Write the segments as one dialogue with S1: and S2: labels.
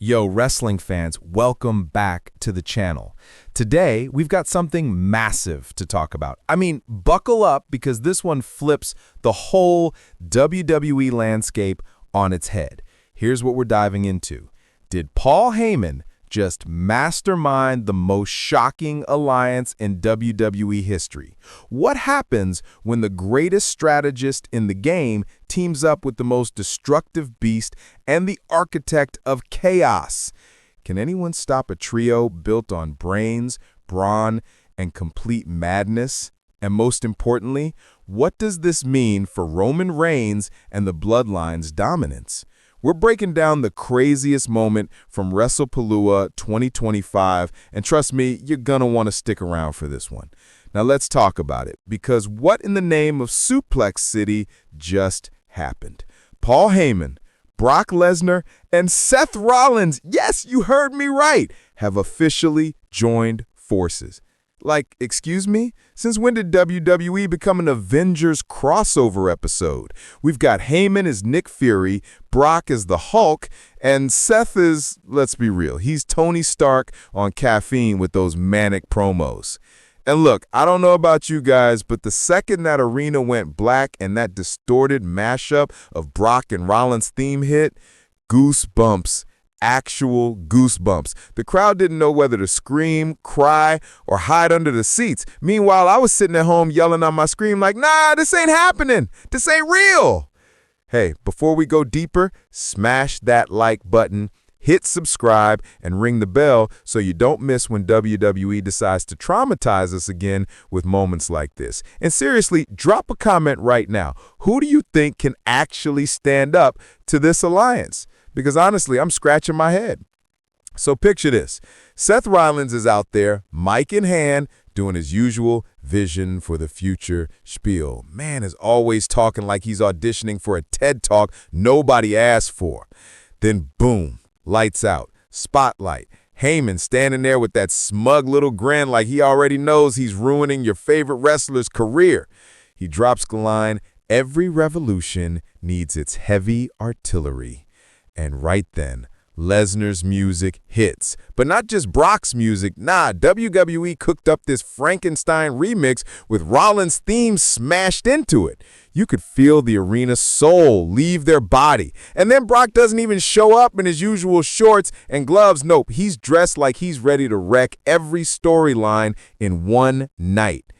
S1: Yo, wrestling fans, welcome back to the channel. Today, we've got something massive to talk about. I mean, buckle up because this one flips the whole WWE landscape on its head. Here's what we're diving into. Did Paul Heyman just mastermind the most shocking alliance in WWE history? What happens when the greatest strategist in the game teams up with the most destructive beast and the architect of chaos? Can anyone stop a trio built on brains, brawn, and complete madness? And most importantly, what does this mean for Roman Reigns and the Bloodline's dominance? We're breaking down the craziest moment from WrestlePalooza 2025, and trust me, you're gonna want to stick around for this one. Now let's talk about it, because what in the name of Suplex City just happened? Paul Heyman, Brock Lesnar, and Seth Rollins, yes, you heard me right, have officially joined forces. Like, excuse me? Since when did WWE become an Avengers crossover episode? We've got Heyman as Nick Fury, Brock as the Hulk, and Seth is, let's be real, he's Tony Stark on caffeine with those manic promos. And look, I don't know about you guys, but the second that arena went black and that distorted mashup of Brock and Rollins theme hit, goosebumps. Actual goosebumps. The crowd didn't know whether to scream, cry, or hide under the seats. Meanwhile, I was sitting at home yelling on my screen like, nah, this ain't happening. This ain't real. Hey, before we go deeper, smash that like button, hit subscribe, and ring the bell so you don't miss when WWE decides to traumatize us again with moments like this. And seriously, drop a comment right now. Who do you think can actually stand up to this alliance? Because honestly, I'm scratching my head. So picture this. Seth Rollins is out there, mic in hand, doing his usual vision for the future spiel. Man is always talking like he's auditioning for a TED Talk nobody asked for. Then boom, lights out, spotlight. Heyman standing there with that smug little grin like he already knows he's ruining your favorite wrestler's career. He drops the line, every revolution needs its heavy artillery. And right then, Lesnar's music hits. But not just Brock's music, nah, WWE cooked up this Frankenstein remix with Rollins' theme smashed into it. You could feel the arena's soul leave their body. And then Brock doesn't even show up in his usual shorts and gloves. Nope, he's dressed like he's ready to wreck every storyline in one night.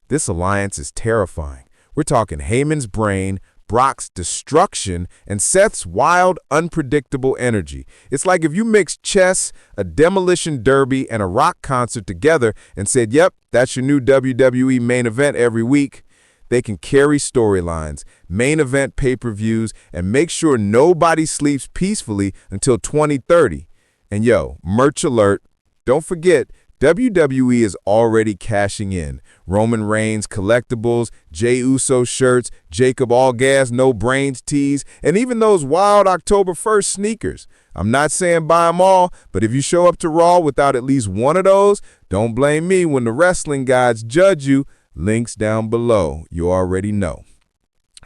S1: This alliance is terrifying. We're talking Heyman's brain, Brock's destruction, and Seth's wild, unpredictable energy. It's like if you mixed chess, a demolition derby, and a rock concert together and said, yep, that's your new WWE main event every week. They can carry storylines, main event pay-per-views, and make sure nobody sleeps peacefully until 2030. And yo, merch alert, don't forget, WWE is already cashing in. Roman Reigns collectibles, Jey Uso shirts, Jacob All Gas No Brains tees, and even those wild October 1st sneakers. I'm not saying buy them all, but if you show up to Raw without at least one of those, don't blame me when the wrestling gods judge you. Links down below. You already know.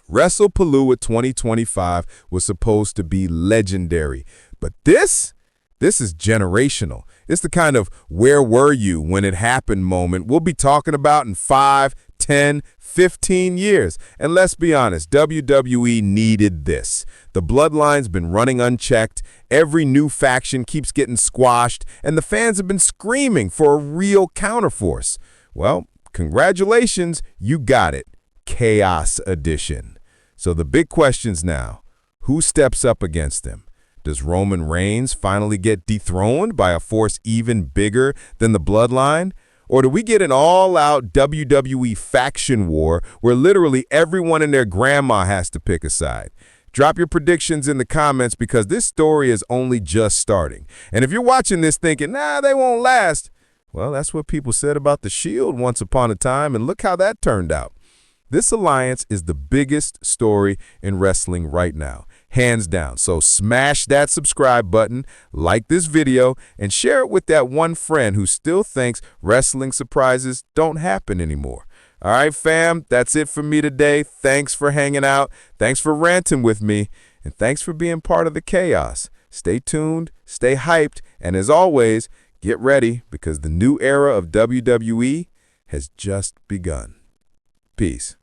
S1: WrestlePalooza 2025 was supposed to be legendary, but this is generational. It's the kind of where were you when it happened moment we'll be talking about in 5, 10, 15 years. And let's be honest, WWE needed this. The Bloodline's been running unchecked, every new faction keeps getting squashed, and the fans have been screaming for a real counterforce. Well, congratulations, you got it. Chaos Edition. So the big questions now, who steps up against them? Does Roman Reigns finally get dethroned by a force even bigger than the Bloodline? Or do we get an all-out WWE faction war where literally everyone and their grandma has to pick a side? Drop your predictions in the comments because this story is only just starting. And if you're watching this thinking, nah, they won't last, well, that's what people said about The Shield once upon a time, and look how that turned out. This alliance is the biggest story in wrestling right now, hands down. So smash that subscribe button, like this video, and share it with that one friend who still thinks wrestling surprises don't happen anymore. All right, fam, that's it for me today. Thanks for hanging out. Thanks for ranting with me. And thanks for being part of the chaos. stay tuned, stay hyped, and as always, get ready because the new era of WWE has just begun. Peace.